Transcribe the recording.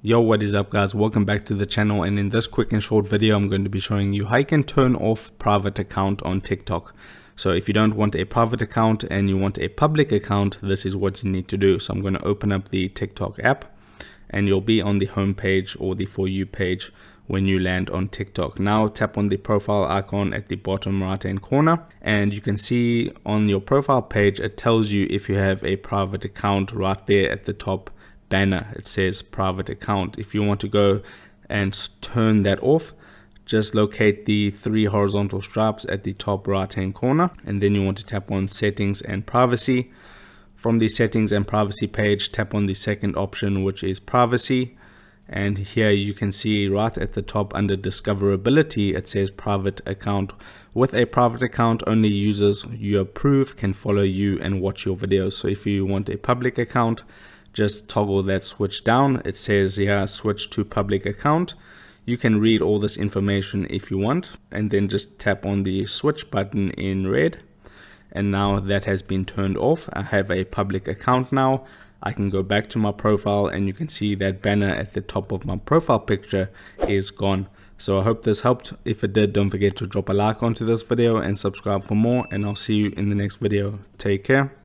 Yo, what is up guys, welcome back to the channel, and in this quick and short video I'm going to be showing you how you can turn off private account on TikTok. So if you don't want a private account and you want a public account, this is what you need to do. So I'm going to open up the TikTok app and you'll be on the home page or the For You page when you land on TikTok. Now tap on the profile icon at the bottom right hand corner and you can see on your profile page it tells you if you have a private account right there at the top banner. It says private account. If you want to go and turn that off, just locate the three horizontal stripes at the top right hand corner and then you want to tap on settings and privacy. From the settings and privacy page, tap on the second option, which is privacy, and here you can see right at the top under discoverability it says private account. With a private account, only users you approve can follow you and watch your videos. So if you want a public account, just toggle that switch down. It says here switch to public account. You can read all this information if you want and then just tap on the switch button in red, and now that has been turned off. I have a public account now. I can go back to my profile and you can see that banner at the top of my profile picture is gone. So I hope this helped. If it did, don't forget to drop a like onto this video and subscribe for more, and I'll see you in the next video. Take care.